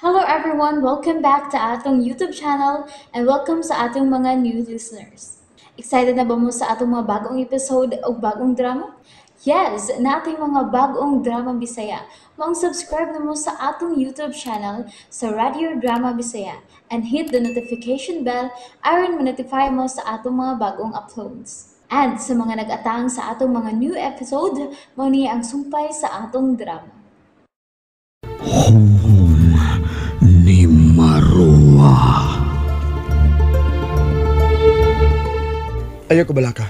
Hello everyone! Welcome back to atong YouTube channel and welcome sa atong mga new listeners. Excited na ba mo sa atong mga bagong episode o bagong drama? Yes, na ating mga bagong drama Bisaya. Mag-subscribe na mo sa atong YouTube channel sa Radio Drama Bisaya and hit the notification bell aron ma-notify mo sa atong mga bagong uploads. And sa mga nag-atang sa atong mga new episode, mao ni ang sumpay sa atong drama. Home ni Marua. Ayaw ko balaka.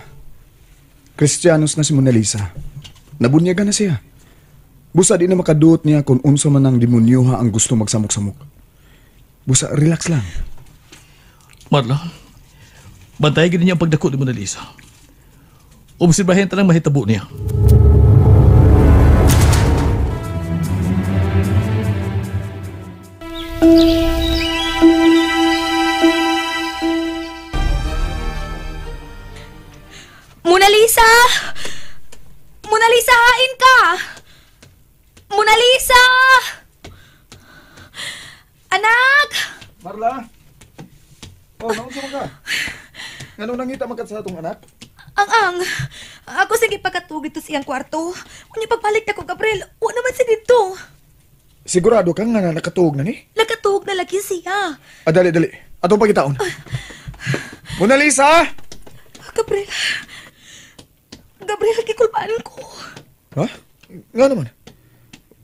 Kristiyanos na si Mona Lisa. Nabunyagan na siya. Busa di na makaduot niya kung unsa man ang demonyoha ang gusto magsamok-samok. Busa, relax lang. Marla, bantayan gini niya ang pagdako ni Mona Lisa. Obserbahin talang mahitabo niya. Mona Lisa! Mona Lisa, hain ka! Mona Lisa! Anak! Marla! Oh, naunsa man ka? Ngano nangita man ka sa atong anak? Ang, ako sige pagkatug dito siyang kwarto. Kung pagpalit ako, Gabriel, o naman si dito. Sigurado kang nga nakatuog na ni? Nakatug na lagi siya. Dali. Atong pagitaon. Mona Lisa! Gabriel, Gabriel, kikulpaan ko. Ha? Nga naman.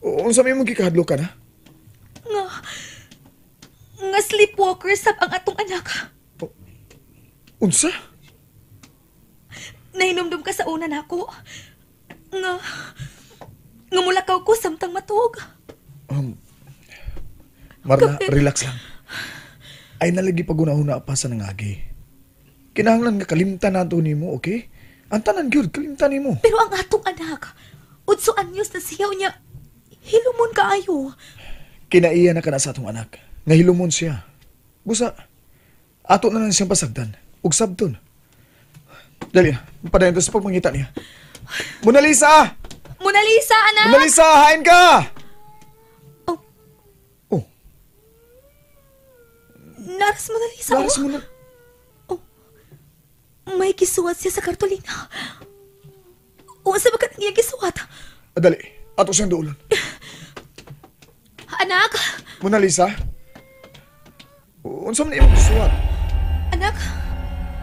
Unsa may mong gikahadlo ka na? Nga sleepwalker sab ang atong anak. Unsa? Nahinumdum ka sa una nako. Nga mulakaw ko samtang matug. Marla, Kapit. relax lang. Ay nalagi pag-una-una pa sa nangagi. Kinahanglan nga kalimtan nato nimo, okay? Ang tanan gyud kalimtan nimo. Pero ang atong anak, udso anyos na siyaw niya, hilumon kaayo. Kinaiya na ka na sa atong anak. Nga hilumon siya. Busa, ato na lang siyang pasagdan. Ug sabton. Dali na, padayon to sa pagmangita niya. Mona Lisa! Mona Lisa, anak! Mona Lisa, hain ka! Oh. Oh, Naras Mona Lisa, laras oh. mo na. May gisuwat siya sa kartolina. O, sa bagat niya gisuwat? Dali, ato siyang duulon. Anak! Mona Lisa? Unsa man imong suwat? Anak!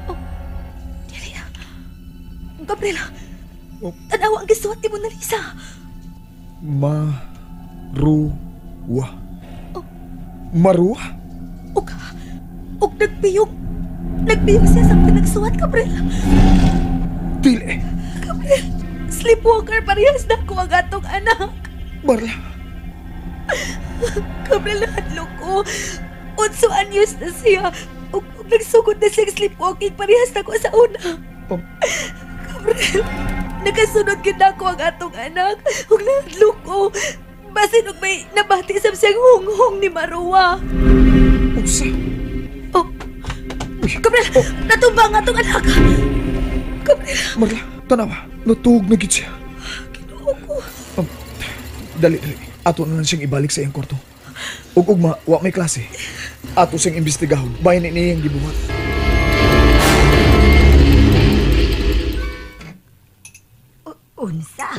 Oh, dili na. Gabriela, Oh. tanawa ang gisuwat ni Mona Lisa. Maruwa. Oh. Maruwa? Og nagpiyog. Nagpiyog siya sa pinagsuwat, Gabriela. Dili. Gabriel, sleepwalker parehas na ko ang atong anak. Marla. Gabriel, nahadlok ko. 8 anyos na siya. Ug nagsugod na siyang sleepwalking parehas na ko sa una. Um, Gabriel, nakasunod yun na ako ang atong anak. Ug nahadlok ko. Basin ug may nabati sa siyang hunghong ni Marua. Unsa? Oh, Gabriel, natumbang atong anak. Gabriel, Marla, tanawa. Natuog na gid siya. kinuha ko. Dali. Ato na lang siyang ibalik sa iyang kwarto. Ug ugma, wa may klase. Ato siyang imbestigahon. Bayan ni niyang gibuhat. Unsa?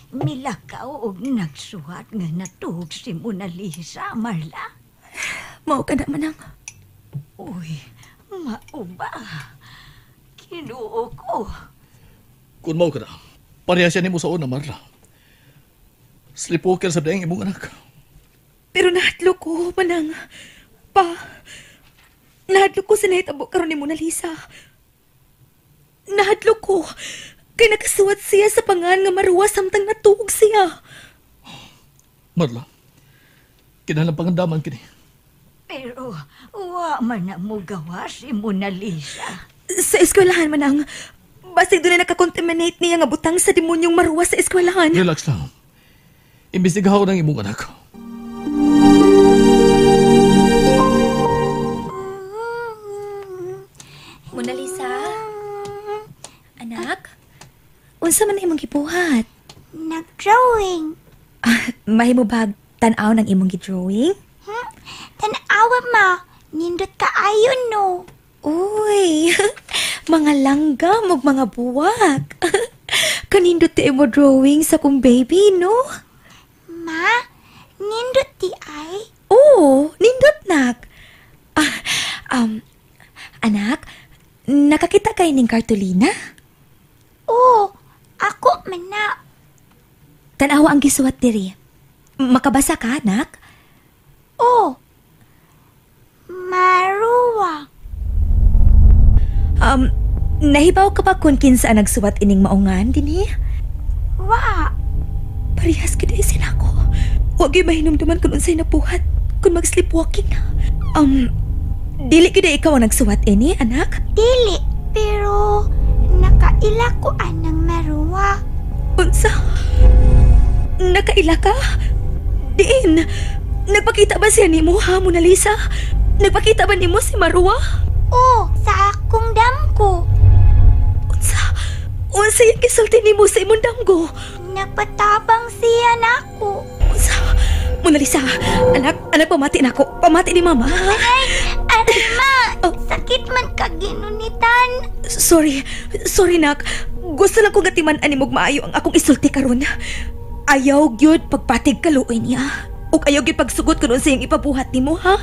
Milakaw og nagsuhat nga natuog si Mona Lisa, Marla? Mao ka naman ang... Uy, mauba. Kinuo ko. Kung mao ka na, pareha siya ni mo sa una, Marla. Sleepwalker sa daing imong anak. Pero nahadlok ko, manang... Nahadlok ko sa nahitabo karon ni Mona Lisa. Nahadlok ko. Kay nakasuwat siya sa pangan nga Marua samtang natuog siya. Marla, kinahanglan pangandaman kini. Pero wa man na mo gawa si Mona Lisa. Sa eskwelahan, manang... Basig doon na nakakontaminate niya nga butang sa demonyong Marua sa eskwelahan. Relax lang. Imbestigahan ng imong anak. Mona Lisa? Anak? Unsa man na imong gibuhat? Nag-drawing. Mahimo ba tan-aw ng imong gi-drawing? Tanawa ma, nindot ka ayon no. Uy, mga langgam ug mga buwak. Kanindot ti mo drawing sa kong baby, no? Ma, nindot ti ay? Oo, nindot nak. Anak, nakakita kayo ng Cartolina? Oo, ako man na. Tanawa ang gisuwat diri. Makabasa ka, anak? Oo. Maruwa. Nahibaw ka ba kung kinsa ang nagsuwat ining maungan, dini? Wa. Parehas ka din sin ako. Huwag yung mahinumduman kung unsay nabuhat kung mag-sleepwalking na. Dili ka ikaw ang nagsuwat ini, anak? Dili, pero nakaila ko anang maruwa. Unsa? Nakaila ka? Diin, nagpakita ba siya ni mo, ha, Mona Lisa? Nagpakita ba ni mo si Marua? Oo, sa akong damko. Unsa yung kisulti ni mo sa imong damgo? Nagpatabang siya nako. Unsa? Mona Lisa, anak, pamati na ako. Pamati ni Mama, ha? Arima, Oh. sakit man ka ginunitan. Sorry, nak. Gusto lang ko gatiman animog maayo ang akong isulti karon. Ayaw gyud pagpatig kaluoy niya. Ug ayaw gyud pagsugot kuno sa iyang ipabuhat nimo, ha?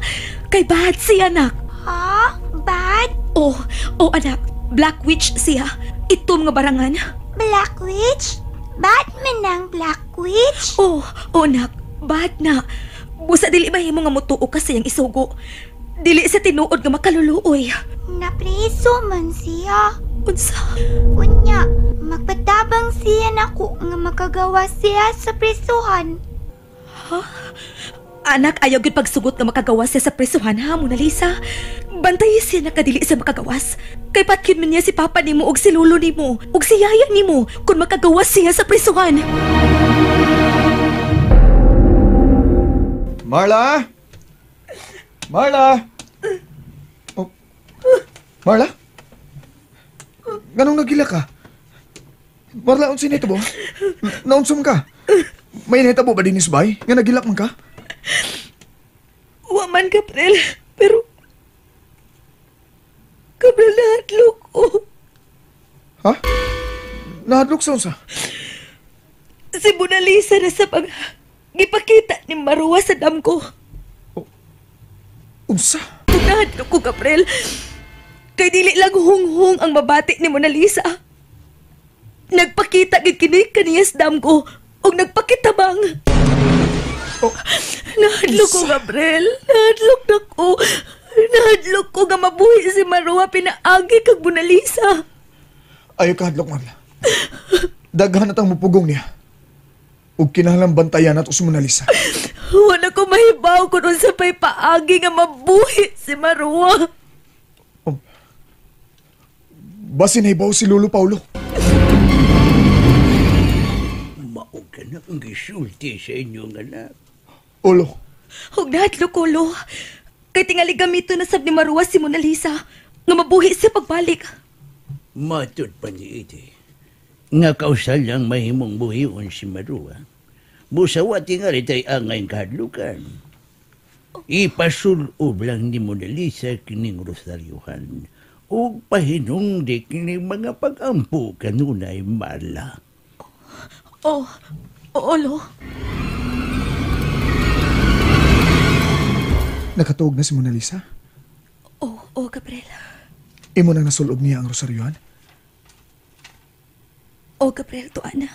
Kay bad siya, anak. Ha? Bad? Oh, anak. Black witch siya. Itom nga barangan. Black Witch? Bad man ang Black Witch? Oh, anak. Bad na. Busa dili ba himo nga mutuo ka sa iyang isugo? Dili sa tinuod nga makaluluoy. Napriso man siya. Unsa? Unya, magpatabang siya nako nga makagawa siya sa prisuhan. Anak, ayaw gyud pagsugot nga makagawas siya sa presuhan, ha, Mona Lisa? Bantayi siya nakadili sa makagawas. Kay patkin man niya si Papa nimo ug si Lolo nimo ug si Yaya nimo kung makagawas siya sa presuhan. Marla? Marla? Oh. Marla? Ganong nagila ka? Marla, unsin ito ba? Naunsum ka? May nahitabo ba din isbay? Nga nagilak man ka? Waman, Gabriel, pero Gabriel, nahadlok ko. Ha? Nahadlok sa unsa? Si Mona Lisa na sa gipakita ni Marua sa dam ko. Unsa? Kung nahadlok ko, Gabriel, kay dili lang hunghung ang mabati ni Mona Lisa. Nagpakita gid kini kaniya sa dam ko ug nagpakitabang. Oh, Nahadlok ko, Gabriel. Nahadlok na ko. Nahadlok ko nga mabuhi si Marua pinaagi kag Mona Lisa. ayaw ka hadlok, Marla. Daghan at ang mupugong niya. Ug kinahanglang bantayan nato si Mona Lisa. Wala ko mahibaw kung unsa pa'y paagi nga mabuhi si Marua. Basin na ibaw si Lolo Paulo. Maog ka na ang gisulti sa inyong anak. Olo, Huwag nahadlok ko, Lo. Kay tingali gamito na sab ni Marua si Mona Lisa nga mabuhi siya pagbalik. Matod pa ni iti. Nga kausal lang mahimong buhion si Marua. Busawa tingali tay angay kahadlukan. Ipasulob lang ni Mona Lisa kining Rosaryuhan. O pahinungdi kining mga pag-ampo kanunay Marla. Oo, Lo. nakatuog na si Mona Lisa? Oo, Gabriel. Imo nang nasulob niya ang rosaryohan? Oo, Gabriel, tuan na.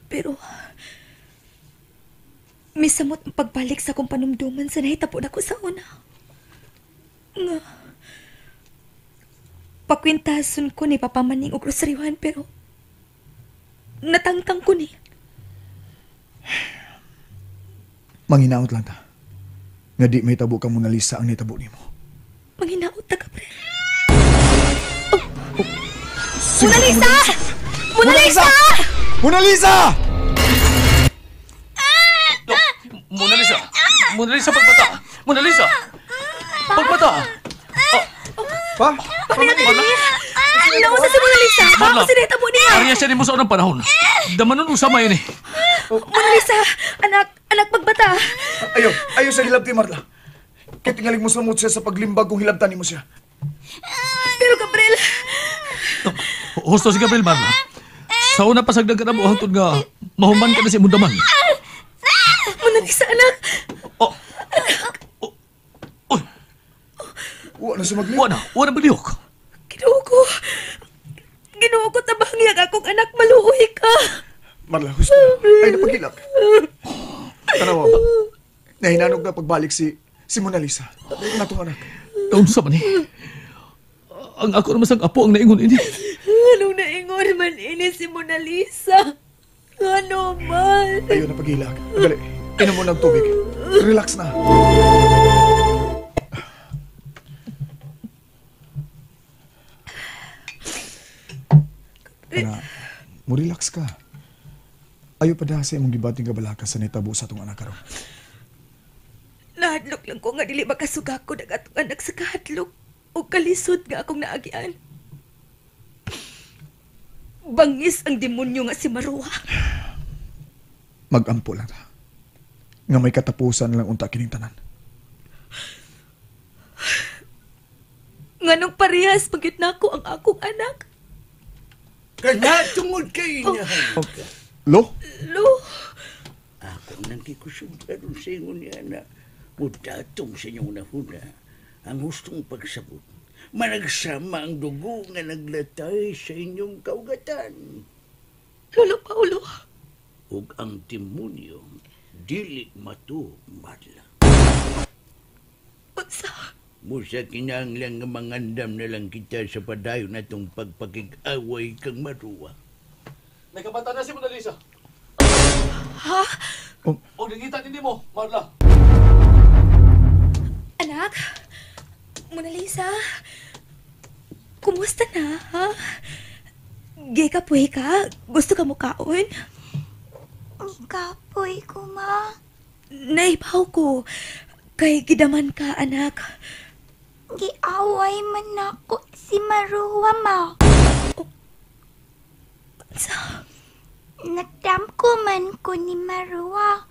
Pero, misamot ang pagbalik sa kong panumduman sa nahitabo na ko sa una. Nga, pakwintason ko ni papamaning og rosaryuhan pero natangtang ko ni. Manginaot lang ta. Nga di may tabo ka Mona Lisa ang nitabo nimo. Manghinaot ta, Gabriel. Mona Lisa! Mona Lisa! Mona Lisa! Mona Lisa! Mona Lisa, pagbata! Mona Lisa! Pagbata! Pa? Nausa si Mona Lisa! Marla. Kasi nahitabo niya! Ariya siya ni mo sa unang panahon. Damanon usama yun eh. Mona Lisa! Anak, pagbata! Ayaw sa hilabti, Marla. Kaya tingaling mo samot siya sa paglimbag kung hilabtanin mo siya. Pero Gabriel, Husto si Gabriel, Marla. Sa una pasagdag ka na mo, hangtod nga, mahuman ka na si Mundaman. Mona Lisa, anak. Oh, oh, Uwa na sumagli. wala baliyok. Ginoo ko. Ginoo ko tabangyag akong anak, maluoy ka. Marla, husto na. Ay, napagilak. Tanawa ba? Nahinanog na pagbalik si Mona Lisa. Natong anak. Kaun sa man ang ako naman sang apo ang naingon ini. Anong naingon man ini si Mona Lisa? Ano man? Ayaw na pagilak. Dali, inom mo ng tubig. Relax na. Ana, mo relax ka. Ayaw pa dahil sa imong gibating kabalaka sa nitabo sa itong anak karon. Nahadlok lang ko nga dili makasuga ko ng atong anak sa kahadlok. O kalisod nga akong naagian. Bangis ang demonyo nga si Maruha. Mag-ampo lang ta. Nga may katapusan lang unta kining tanan. Nganong parehas pagit na ako ang akong anak. Kaya tungod kayo niya. Lo? Lo, Ako nang kikusundaro sa inyo niya na mudatong sa inyong nahuna ang hustong pagsabot. Managsama ang dugo nga naglatay sa inyong kaugatan. Lolo Paulo. Ug ang demonyo dili matu madla. Unsa? Musa kinahanglan nga mangandam na lang kita sa padayon natong pagpakig-away kang Maruwa. May kabata na si Mona Lisa. Ha? O nangita hindi mo, Marla. Anak? Mona Lisa? Kumusta na, ha? Gay ka, puwi ka? Gusto ka mo kaon? Ikapoy ko, ma. Naibaw ko. Kay gidaman ka, anak. Giaway man ako si Maruwa, ma. Sa... Nagdam ko man ko ni Maruwa.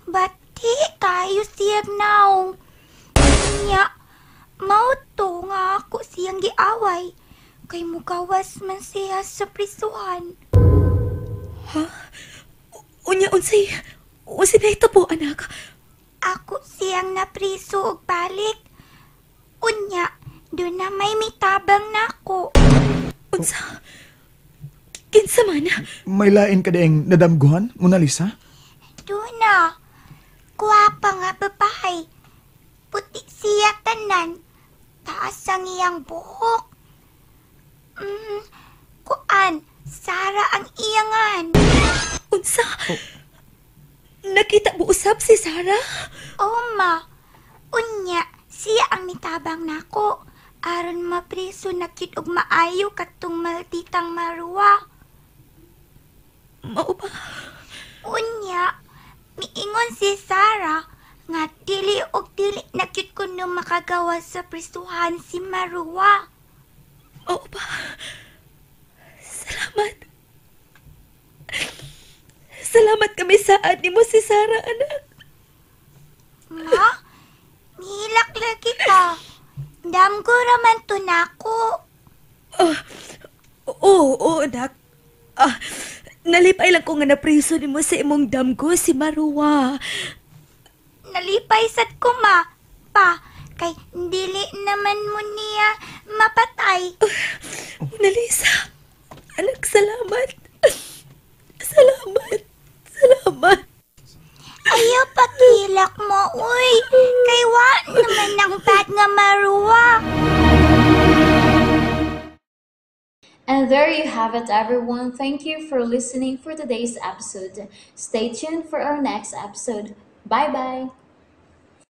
Bati kayo siyang naong. Nya, mauto nga ako siyang giaway. Kay mugawas man siya sa prisuhan. Unya, unsay na ito po, anak? Ako siyang napriso og balik. Unya, doon na may mitabang nako. Unsa? Kinsa man? May lain ka daing nadamguhan, Mona Lisa? Doon na. Kuwapa nga babae. Puti siya tanan. Taas ang iyang buhok. Kuan, Sara ang iyangan. Unsa? Nakita mo usab si Sarah? O ma, unya, siya ang mitabang nako. Aron mapriso na kid og maayo katong malditang Maruwa. Mao ba? Unya, miingon si Sarah nga dili og dili na kid kuno makagawa sa prisuhan si Maruwa. Mao ba? Salamat. Salamat kami saad ni mo si Sarah, anak. Ma, nihilak lagi ka. Damgo raman to nako. Oo, anak. Nalipay lang ko nga napriso ni mo sa imong damgo si Maruwa. Nalipay sad ko, ma. Pa, kay dili naman mo niya mapatay. Mona Lisa, anak, salamat. Salamat. Ayaw pakilak mo, uy. Kay wa naman ang bad nga Maruwa. And there you have it, everyone. Thank you for listening for today's episode. Stay tuned for our next episode. Bye-bye.